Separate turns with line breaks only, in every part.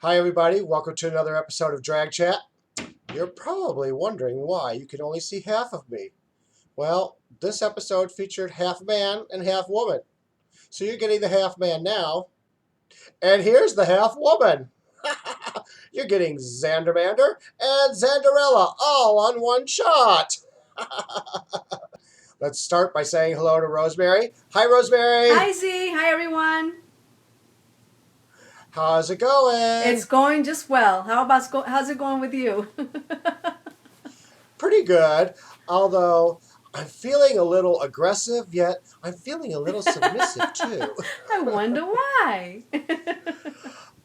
Hi, everybody. Welcome to another episode of Drag Chat. You're probably wondering why you can only see half of me. Well, this episode featured half man and half woman. So you're getting the half man now. And here's the half woman. You're getting Xandermander and Xanderella all on one shot. Let's start by saying hello to Rosemary. Hi, Rosemary.
Hi, Z. Hi, everyone.
How's it going?
It's going just well. How's it going with you?
Pretty good, although I'm feeling a little aggressive, yet I'm feeling a little submissive too.
I wonder why.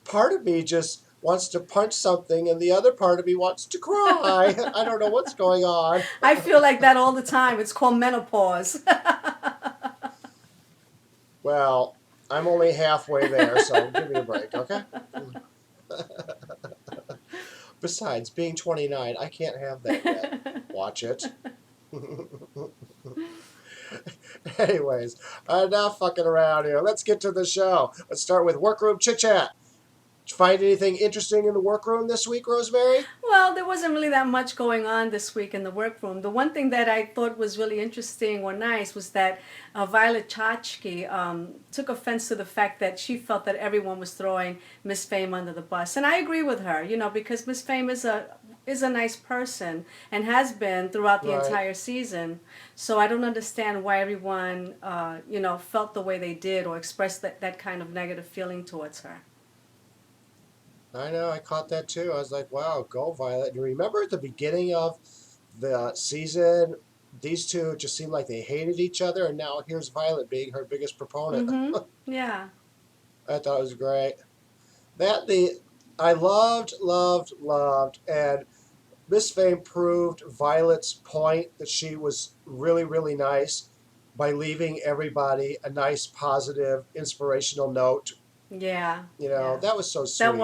Part of me just wants to punch something, and the other part of me wants to cry. I don't know what's going on.
I feel like that all the time. It's called menopause.
Well, I'm only halfway there, so give me a break, okay? Besides, being 29, I can't have that yet. Watch it. Anyways, enough fucking around here. Let's get to the show. Let's start with Workroom Chit Chat. Did you find anything interesting in the workroom this week, Rosemary?
Well, there wasn't really that much going on this week in the workroom. The one thing that I thought was really interesting or nice was that Violet Chachki took offense to the fact that she felt that everyone was throwing Miss Fame under the bus. And I agree with her, because Miss Fame is a nice person and has been throughout the entire season. So I don't understand why everyone, felt the way they did or expressed that kind of negative feeling towards her.
I know, I caught that too. I was like, wow, go Violet. You remember at the beginning of the season, these two just seemed like they hated each other, and now here's Violet being her biggest proponent.
Mm-hmm. Yeah.
I thought it was great. I loved, and Miss Fame proved Violet's point that she was really, really nice by leaving everybody a nice, positive, inspirational note.
Yeah.
That was so sweet.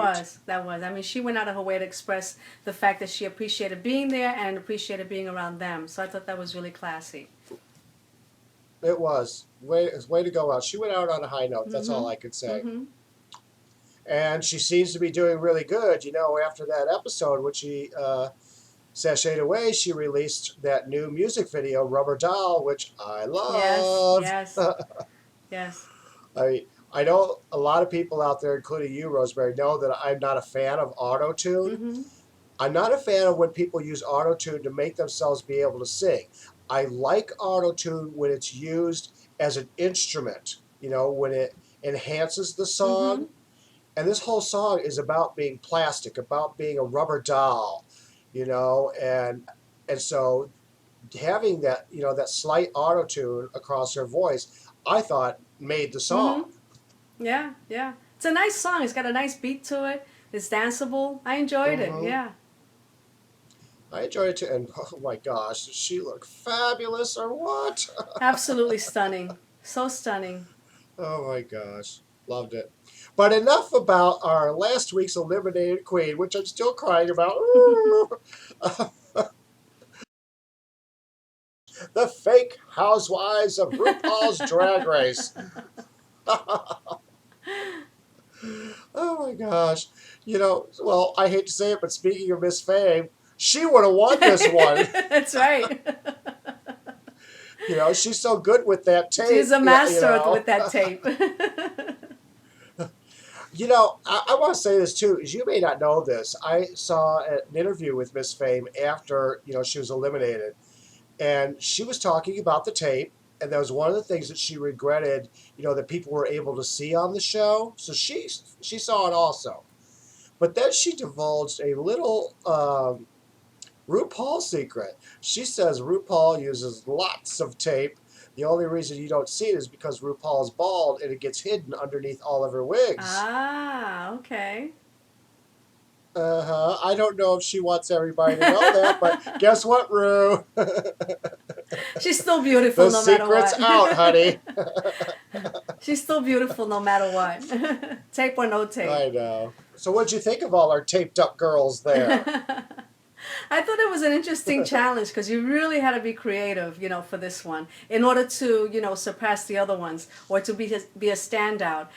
That was. I mean, she went out of her way to express the fact that she appreciated being there and appreciated being around them. So I thought that was really classy.
It was. Way to go out. She went out on a high note. That's all I could say.
Mm-hmm.
And she seems to be doing really good. After that episode, when she sashayed away, she released that new music video, Rubber Doll, which I love.
Yes. Yes.
I know a lot of people out there, including you, Rosemary, know that I'm not a fan of auto-tune.
Mm-hmm.
I'm not a fan of when people use auto-tune to make themselves be able to sing. I like auto-tune when it's used as an instrument, when it enhances the song.
Mm-hmm.
And this whole song is about being plastic, about being a rubber doll, and so having that, that slight auto-tune across her voice, I thought made the song.
Mm-hmm. Yeah. It's a nice song. It's got a nice beat to it. It's danceable. I enjoyed it. Yeah.
I enjoyed it too. And oh my gosh, does she look fabulous or what?
Absolutely stunning. So stunning.
Oh my gosh. Loved it. But enough about our last week's eliminated queen, which I'm still crying about. The fake housewives of RuPaul's Drag Race. Oh my gosh. Well, I hate to say it, but speaking of Miss Fame, she would have won this one.
That's right.
She's so good with that tape.
She's a master with that tape.
I want to say this too, is you may not know this. I saw an interview with Miss Fame after, she was eliminated. And she was talking about the tape. And that was one of the things that she regretted, that people were able to see on the show. So she saw it also. But then she divulged a little RuPaul secret. She says RuPaul uses lots of tape. The only reason you don't see it is because RuPaul is bald and it gets hidden underneath all of her wigs.
Ah, okay.
I don't know if she wants everybody to know that, but guess what, Ru?
She's still beautiful no matter what.
The secret's out, honey.
She's still beautiful no matter what. Tape or no tape.
I know. So what'd you think of all our taped up girls there?
I thought it was an interesting challenge because you really had to be creative, for this one in order to, surpass the other ones or to be a standout.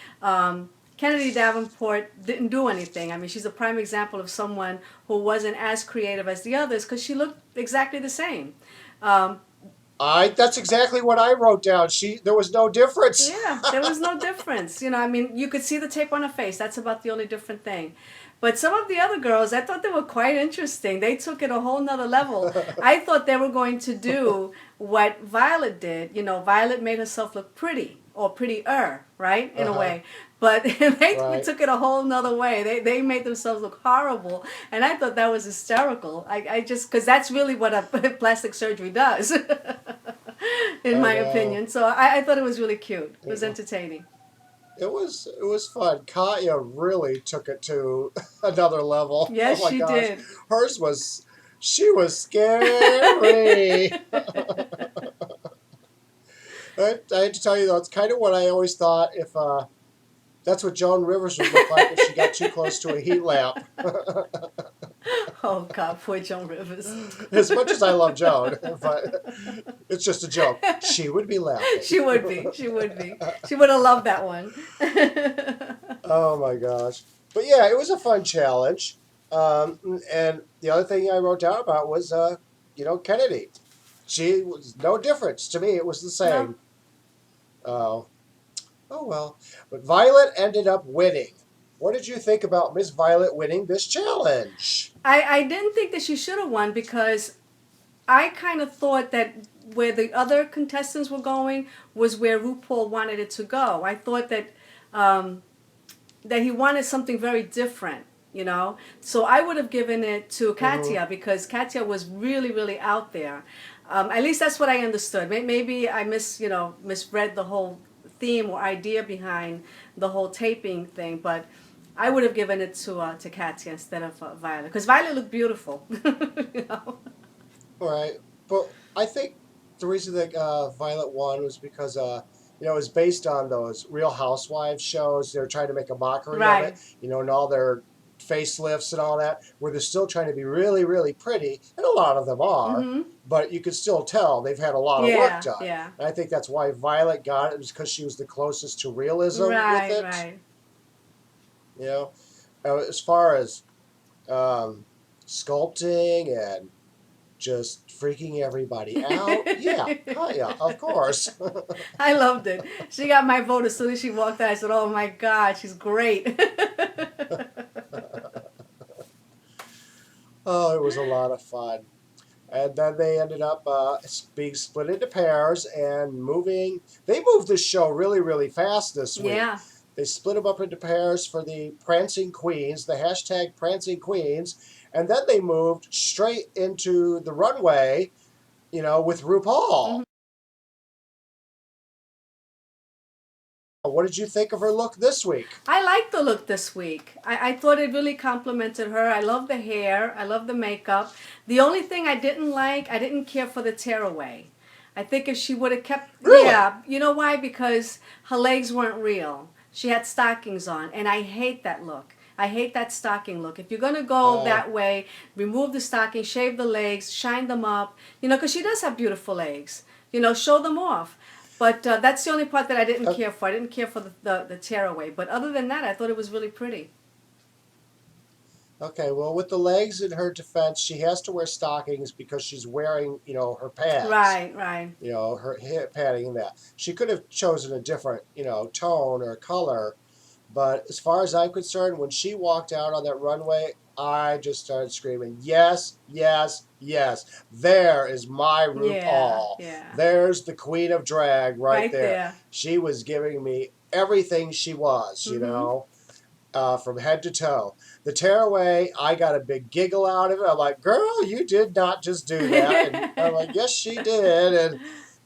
Kennedy Davenport didn't do anything. I mean, she's a prime example of someone who wasn't as creative as the others because she looked exactly the same.
That's exactly what I wrote down. There was no difference.
Yeah, there was no difference. I mean, you could see the tape on her face. That's about the only different thing. But some of the other girls, I thought they were quite interesting. They took it a whole nother level. I thought they were going to do what Violet did. Violet made herself look pretty or prettier, right? In a way. But they took it a whole nother way. They made themselves look horrible. And I thought that was hysterical. I just, because that's really what a plastic surgery does, in my opinion. So I thought it was really cute. It was entertaining.
It was fun. Katya really took it to another level.
Yes, she did.
She was scary. I had to tell you though, it's kind of what I always thought if that's what Joan Rivers would look like if she got too close to a heat lamp.
Oh God, poor Joan Rivers.
As much as I love Joan, but it's just a joke. She would be laughing.
She would be. She would be. She would have loved that one.
Oh my gosh. But yeah, it was a fun challenge. And the other thing I wrote down about was, Kennedy. She was no difference. To me, it was the same. No. Oh well. But Violet ended up winning. What did you think about Miss Violet winning this challenge?
I didn't think that she should have won because I kind of thought that where the other contestants were going was where RuPaul wanted it to go. I thought that that he wanted something very different, So I would have given it to Katya because Katya was really, really out there. At least that's what I understood. Maybe I misread the whole theme or idea behind the whole taping thing, but I would have given it to Katya instead of Violet because Violet looked beautiful.
All right, but I think the reason that Violet won was because it was based on those Real Housewives shows. They're trying to make a mockery of it, and all their facelifts and all that, where they're still trying to be really, really pretty, and a lot of them are, but you can still tell they've had a lot of work done.
Yeah.
And I think that's why Violet got it, was because she was the closest to realism with it.
Right.
As far as sculpting and just freaking everybody out, yeah, of course.
I loved it. She got my vote as soon as she walked out. I said, "Oh my God, she's great."
Oh, it was a lot of fun. And then they ended up being split into pairs and moving. They moved this show really, really fast this week.
Yeah.
They split them up into pairs for the Prancing Queens, the hashtag Prancing Queens. And then they moved straight into the runway, with RuPaul. What did you think of her look this week? I
liked the look this week. I thought it really complimented her. I love the hair. I love the makeup. The only thing I didn't care for the tearaway. I think if she would have kept...
Really?
Yeah. You know why? Because her legs weren't real. She had stockings on, and I hate that look. I hate that stocking look. If you're going to go that way, remove the stocking, shave the legs, shine them up, because she does have beautiful legs. Show them off. But that's the only part that I didn't care for. I didn't care for the tearaway. But other than that, I thought it was really pretty.
Okay, well, with the legs, in her defense, she has to wear stockings because she's wearing, her pads.
Right.
Her hip padding and that. She could have chosen a different, tone or color. But as far as I'm concerned, when she walked out on that runway, I just started screaming, yes, yes, yes. There is my RuPaul.
Yeah.
There's the queen of drag right there. She was giving me everything she was, from head to toe. The tearaway, I got a big giggle out of it. I'm like, girl, you did not just do that. And I'm like, yes, she did.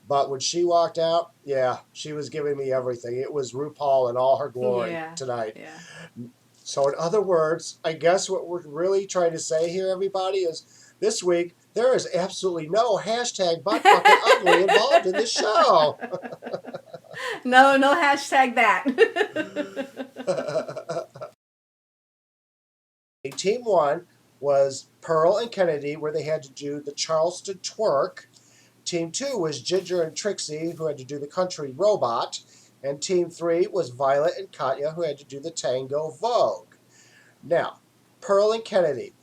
But when she walked out, she was giving me everything. It was RuPaul in all her glory tonight.
Yeah.
So in other words, I guess what we're really trying to say here, everybody, is this week, there is absolutely no hashtag butt fucking ugly involved in this show.
No hashtag that.
Team 1 was Pearl and Kennedy, where they had to do the Charleston twerk. Team 2 was Ginger and Trixie, who had to do the country robot. And Team 3 was Violet and Katya, who had to do the Tango Vogue. Now, Pearl and Kennedy,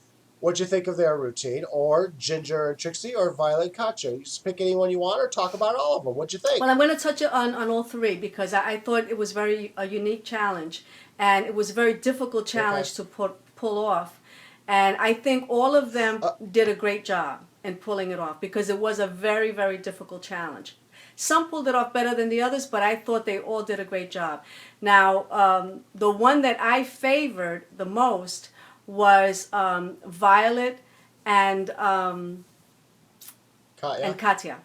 what'd you think of their routine? Or Ginger and Trixie, or Violet and Katya? You just pick anyone you want, or talk about all of them. What'd you think?
Well, I'm going to touch on all three because I thought it was a unique challenge, and it was a very difficult challenge to pull off. And I think all of them did a great job in pulling it off because it was a very, very difficult challenge. Some pulled it off better than the others, but I thought they all did a great job. Now, the one that I favored the most was Violet and Katya.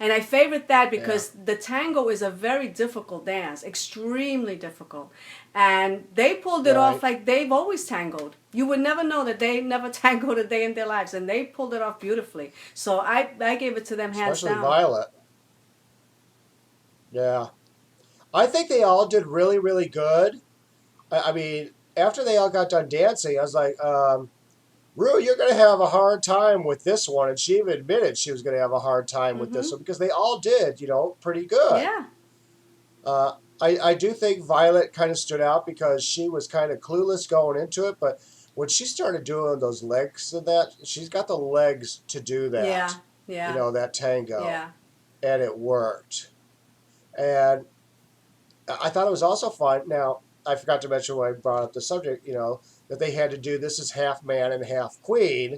And I favored that because the tango is a very difficult dance, extremely difficult. And they pulled it off like they've always tangoed. You would never know that they never tangoed a day in their lives, and they pulled it off beautifully. So I gave it to them hands down.
Especially Violet. Yeah. I think they all did really, really good. I mean, after they all got done dancing, I was like, Ru, you're going to have a hard time with this one. And she even admitted she was going to have a hard time with this one because they all did, pretty good.
Yeah.
I do think Violet kind of stood out because she was kind of clueless going into it. But when she started doing those legs and that, she's got the legs to do that.
Yeah. Yeah.
That tango.
Yeah.
And it worked. And I thought it was also fun. Now, I forgot to mention when I brought up the subject, that they had to do this is half man and half queen.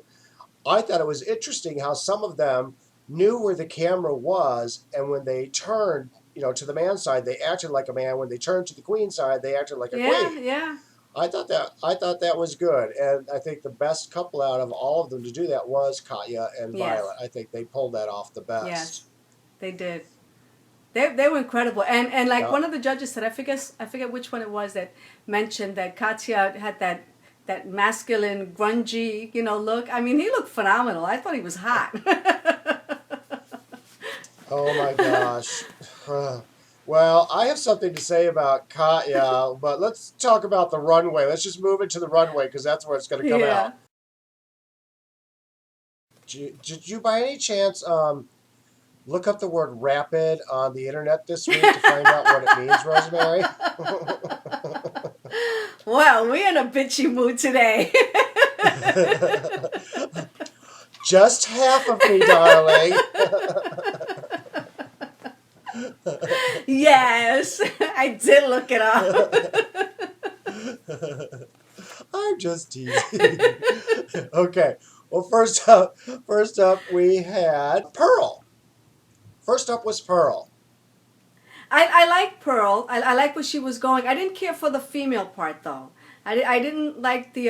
I thought it was interesting how some of them knew where the camera was, and when they turned, to the man's side, they acted like a man. When they turned to the queen side, they acted like a queen.
Yeah.
I thought that was good, and I think the best couple out of all of them to do that was Katya and Violet. I think they pulled that off the best.
Yes, they did. They were incredible, and like one of the judges said, I forget which one it was that mentioned that Katya had that masculine grungy look. I mean, he looked phenomenal. I thought he was hot.
Oh my gosh. Well, I have something to say about Katya, but let's talk about the runway. Let's just move into the runway because that's where it's going to come out. Did you by any chance look up the word rapid on the internet this week to find out what it means, Rosemary?
Well, we're in a bitchy mood today.
Just half of me, darling.
Yes, I did look it up.
I'm just teasing. Okay. Well, first up, we had Pearl. First up was Pearl.
I like Pearl. I like where she was going. I didn't care for the female part though. I didn't like the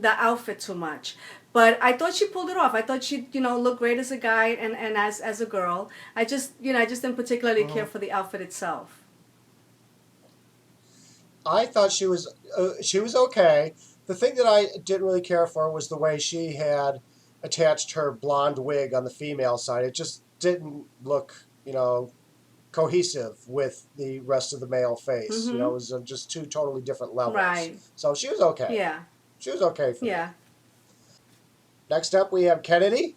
outfit too much. But I thought she pulled it off. I thought she, looked great as a guy and as a girl. I just didn't particularly care for the outfit itself.
I thought she was okay. The thing that I didn't really care for was the way she had attached her blonde wig on the female side. It just didn't look, cohesive with the rest of the male face. It was just two totally different levels.
Right.
So she was okay.
Yeah.
She was okay for me.
Yeah.
Next up, we have Kennedy.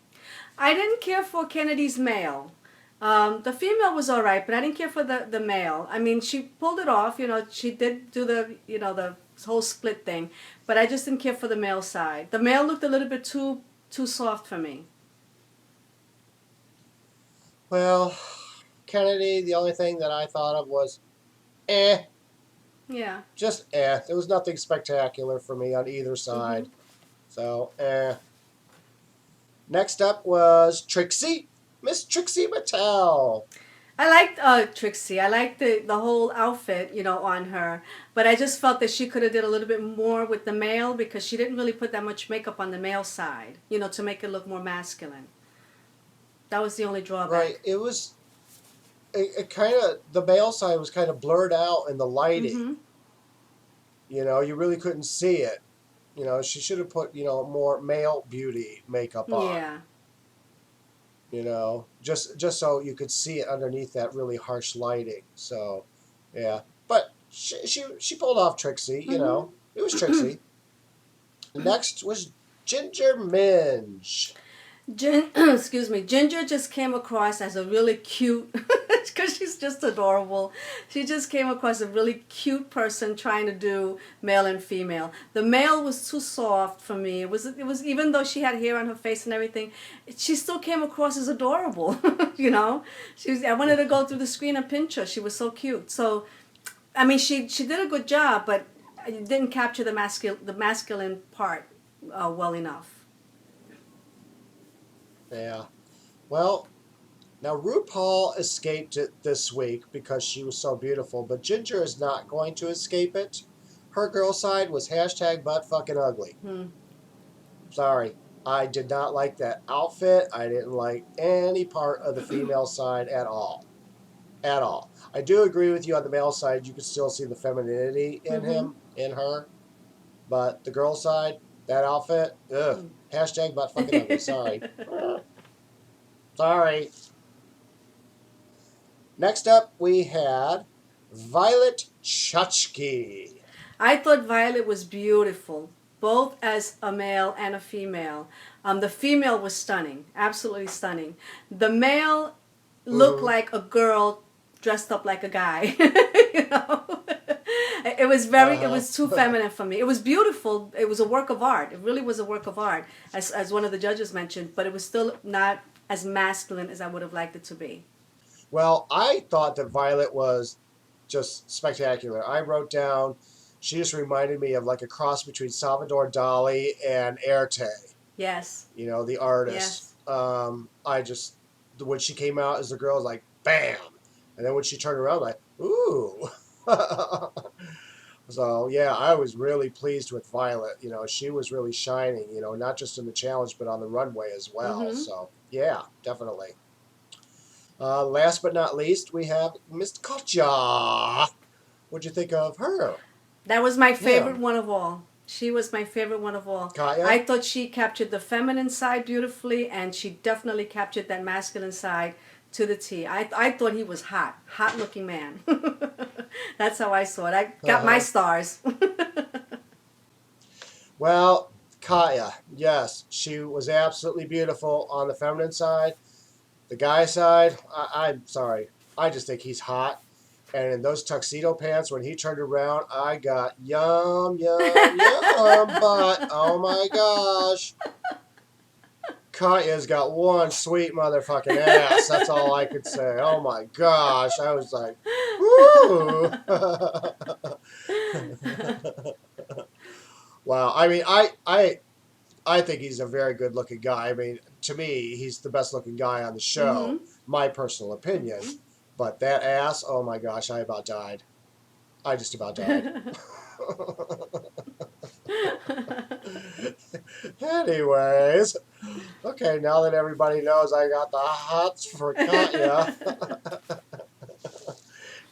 I didn't care for Kennedy's male. The female was all right, but I didn't care for the male. I mean, she pulled it off. She did do the whole split thing, but I just didn't care for the male side. The male looked a little bit too soft for me.
Well, Kennedy, the only thing that I thought of was,
Yeah.
Just There was nothing spectacular for me on either side. So, Next up was Trixie. Miss Trixie Mattel.
I liked Trixie. I liked the whole outfit, on her. But I just felt that she could have did a little bit more with the male because she didn't really put that much makeup on the male side, to make it look more masculine. That was the only drawback.
Right. It kind of, the male side was kind of blurred out in the lighting. You really couldn't see it. She should have put, more male beauty makeup on.
Yeah.
Just so you could see it underneath that really harsh lighting. So, yeah. But she pulled off Trixie, It was Trixie. Next was Ginger Minj.
Excuse me, Ginger just came across as a really cute, because she's just adorable. She just came across a really cute person trying to do male and female. The male was too soft for me. It was even though she had hair on her face and everything, she still came across as adorable. You know, I wanted to go through the screen and pinch her. She was so cute. So, I mean, she did a good job, but it didn't capture the masculine part well enough.
Yeah. Well, now RuPaul escaped it this week because she was so beautiful, but Ginger is not going to escape it. Her girl side was hashtag butt fucking ugly. Sorry. I did not like that outfit. I didn't like any part of the female side at all. At all. I do agree with you on the male side. You can still see the femininity in him, in her. But the girl side, that outfit, ugh. Hashtag butt fucking ugly. Sorry. Sorry. Next up, we had Violet Chachki.
I thought Violet was beautiful, both as a male and a female. The female was stunning, absolutely stunning. The male looked like a girl dressed up like a guy. You know, it was too feminine for me. It was beautiful. It was a work of art. It really was a work of art, as one of the judges mentioned. But it was still not as masculine as I would have liked it to be.
Well, I thought that Violet was just spectacular. I wrote down, she just reminded me of like a cross between Salvador Dali and Erte.
Yes.
You know, the artist. Yes. When she came out as a girl, I was like, bam! And then when she turned around, like, ooh. So, yeah, I was really pleased with Violet. You know, she was really shining, you know, not just in the challenge, but on the runway as well. So, yeah, definitely. Last but not least, we have Miss Katya. What'd you think of her?
That was my favorite one of all. She was my favorite one of all.
Katya?
I thought she captured the feminine side beautifully, and she definitely captured that masculine side to the T. I thought he was hot looking man. That's how I saw it. I got my stars.
Well, Katya, yes, she was absolutely beautiful on the feminine side. The guy side, I'm sorry. I just think he's hot. And in those tuxedo pants, when he turned around, I got yum, butt. Oh my gosh. Katya's got one sweet motherfucking ass. That's all I could say. Oh my gosh. I was like, woo. Wow. I mean, I think he's a very good looking guy. I mean, to me, he's the best looking guy on the show. My personal opinion. But that ass, oh my gosh, I about died. I just about died. Anyways, okay, now that everybody knows I got the hots for Katya.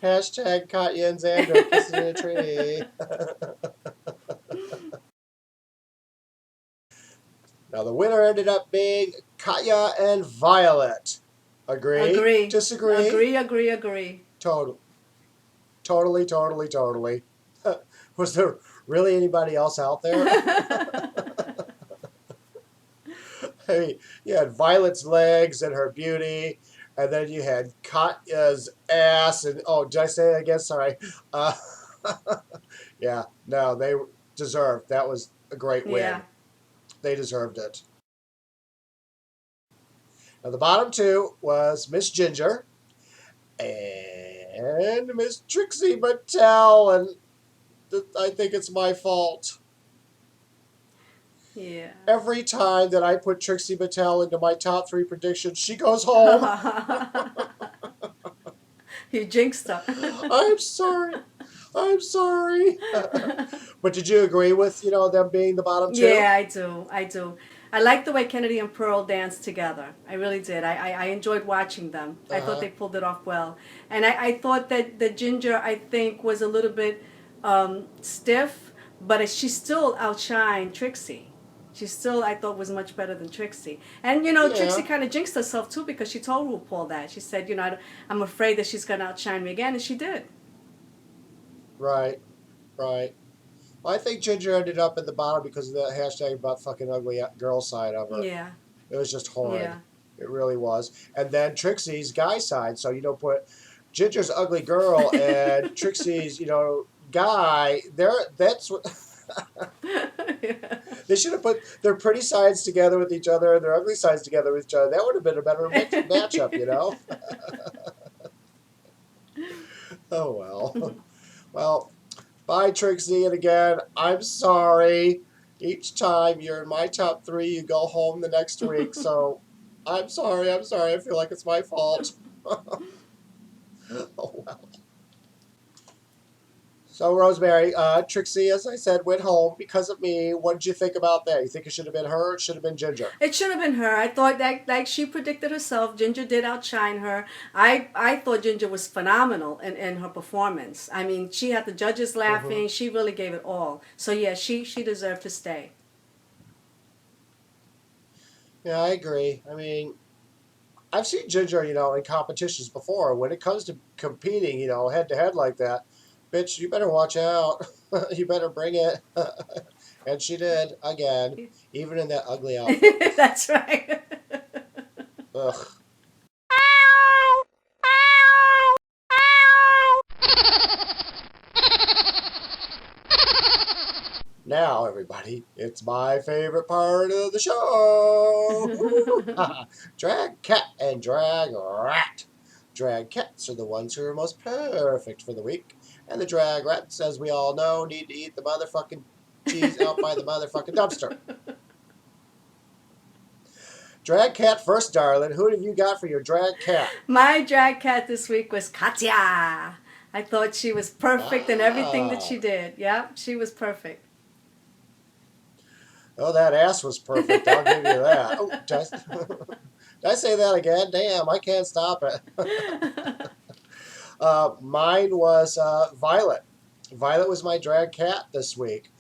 Hashtag Katya and Xander kissing in a tree. Now the winner ended up being Katya and Violet. Agree?
Agree.
Disagree?
Agree.
Totally. Was there really anybody else out there? I mean, you had Violet's legs and her beauty, and then you had Katya's ass, and oh, did I say that again? Sorry. Yeah, no, they deserved. That was a great win.
Yeah.
They deserved it. Now, the bottom two was Miss Ginger and Miss Trixie Mattel, and I think it's my fault.
Yeah.
Every time that I put Trixie Mattel into my top 3 predictions, she goes home.
You jinxed her.
I'm sorry. But did you agree with, you know, them being the bottom two?
Yeah, I do. I like the way Kennedy and Pearl danced together. I really did. I enjoyed watching them. I thought they pulled it off well. And I thought that the Ginger, I think, was a little bit stiff, but she still outshined Trixie. She still, I thought, was much better than Trixie. And, you know, Trixie kind of jinxed herself, too, because she told RuPaul that. She said, you know, I'm afraid that she's going to outshine me again, and she did.
Right. Well, I think Ginger ended up at the bottom because of the hashtag about fucking ugly girl side of her.
Yeah.
It was just horrid.
Yeah.
It really was. And then Trixie's guy side. So, put Ginger's ugly girl and Trixie's, guy. That's what
Yeah.
they should have put their pretty sides together with each other and their ugly sides together with each other. That would have been a better matchup. Oh well. Well, bye Trixie, and again, I'm sorry. Each time you're in my top 3, you go home the next week. So, I'm sorry. I feel like it's my fault. Oh well. So, Rosemary, Trixie, as I said, went home because of me. What did you think about that? You think it should have been her or it should have been Ginger?
It should have been her. I thought that, like she predicted herself, Ginger did outshine her. I thought Ginger was phenomenal in her performance. I mean, she had the judges laughing. She really gave it all. So, yeah, she deserved to stay.
Yeah, I agree. I mean, I've seen Ginger, in competitions before. When it comes to competing, head to head like that, bitch, you better watch out. You better bring it. And she did, again, even in that ugly outfit.
That's right.
Ugh. Now, everybody, it's my favorite part of the show. Drag cat and drag rat. Drag cats are the ones who are most perfect for the week. And the drag rats, as we all know, need to eat the motherfucking cheese out by the motherfucking dumpster. Drag cat first, darling. Who have you got for your drag cat?
My drag cat this week was Katya. I thought she was perfect in everything that she did. Yeah, she was perfect.
Oh, that ass was perfect. I'll give you that. Oh, did I say that again? Damn, I can't stop it. Mine was Violet. Violet was my drag cat this week.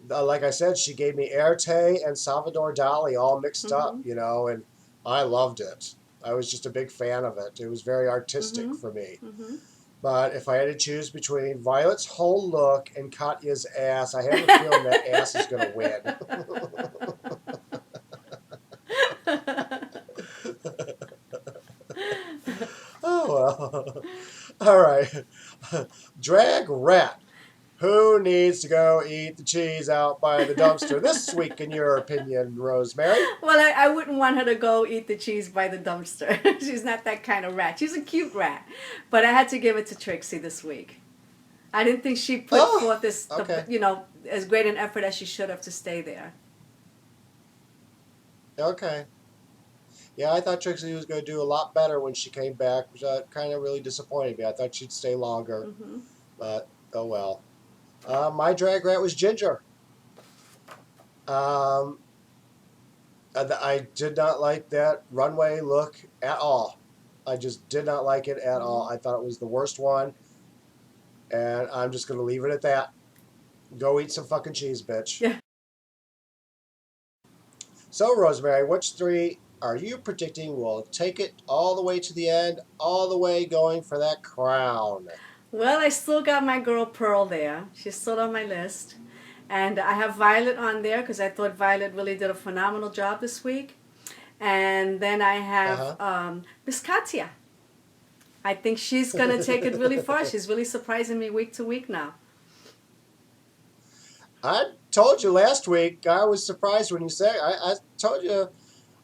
Like I said, she gave me Erte and Salvador Dali all mixed up, and I loved it. I was just a big fan of it. It was very artistic for me. But if I had to choose between Violet's whole look and Katya's ass, I have a feeling that ass is going to win. Oh, well. All right. Drag rat. Who needs to go eat the cheese out by the dumpster this week, in your opinion, Rosemary?
Well, I wouldn't want her to go eat the cheese by the dumpster. She's not that kind of rat. She's a cute rat. But I had to give it to Trixie this week. I didn't think she put forth as great an effort as she should have to stay there.
Okay. Yeah, I thought Trixie was going to do a lot better when she came back, which kind of really disappointed me. I thought she'd stay longer. But, oh well. My drag rat was Ginger. I did not like that runway look at all. I just did not like it at all. I thought it was the worst one. And I'm just going to leave it at that. Go eat some fucking cheese, bitch.
Yeah.
So, Rosemary, which 3 are you predicting will take it all the way to the end, all the way going for that crown?
Well, I still got my girl Pearl there. She's still on my list. And I have Violet on there because I thought Violet really did a phenomenal job this week. And then I have Miss Katya. I think she's going to take it really far. She's really surprising me week to week now.
I told you last week, I was surprised when you said, I told you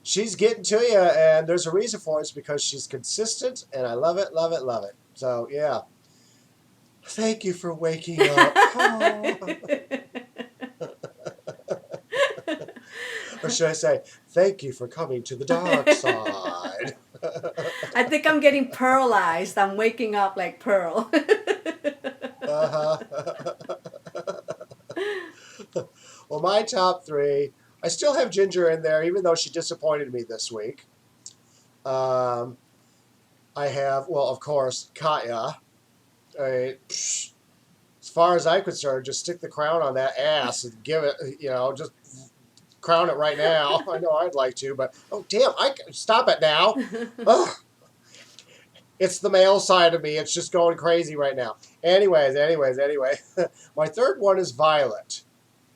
she's getting to you, and there's a reason for it. It's because she's consistent, and I love it, love it, love it. So, yeah. Thank you for waking up. Oh. Or should I say, thank you for coming to the dark side.
I think I'm getting pearlized. I'm waking up like Pearl.
Well, my top 3, I still have Ginger in there, even though she disappointed me this week. I have, well, of course, Katya. As far as I'm concerned, just stick the crown on that ass and give it, just crown it right now. I know I'd like to, but, oh, damn, stop it now. Ugh. It's the male side of me. It's just going crazy right now. Anyways. My third one is Violet.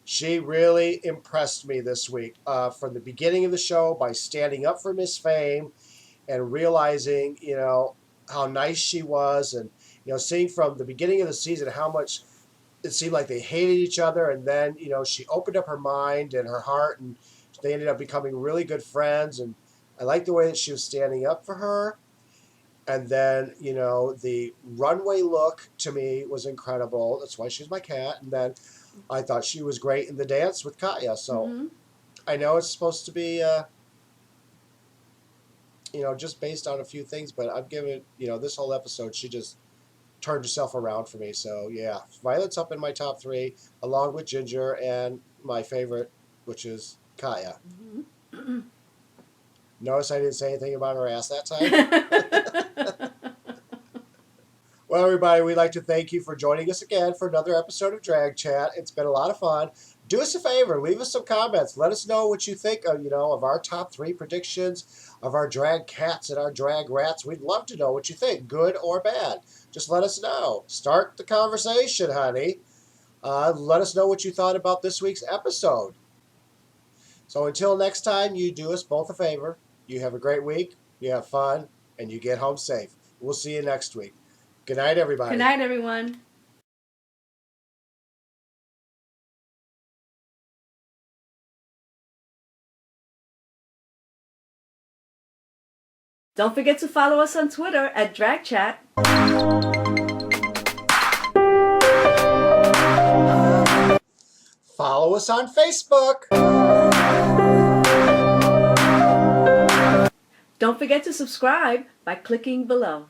She really impressed me this week from the beginning of the show by standing up for Miss Fame and realizing, how nice she was, and, seeing from the beginning of the season how much it seemed like they hated each other, and then, she opened up her mind and her heart, and they ended up becoming really good friends, and I liked the way that she was standing up for her. And then, the runway look to me was incredible. That's why she's my cat. And then I thought she was great in the dance with Katya. So I know it's supposed to be, just based on a few things, but I'm giving, this whole episode, she just turned herself around for me. So yeah, Violet's up in my top 3, along with Ginger and my favorite, which is Katya. Notice I didn't say anything about her ass that time. Well, everybody, we'd like to thank you for joining us again for another episode of Drag Chat. It's been a lot of fun. Do us a favor, leave us some comments. Let us know what you think of, of our top 3 predictions, of our drag cats and our drag rats. We'd love to know what you think, good or bad. Just let us know. Start the conversation, honey. Let us know what you thought about this week's episode. So until next time, you do us both a favor. You have a great week, you have fun, and you get home safe. We'll see you next week. Good night, everybody.
Good night, everyone. Don't forget to follow us on Twitter at DragChat.
Follow us on Facebook.
Don't forget to subscribe by clicking below.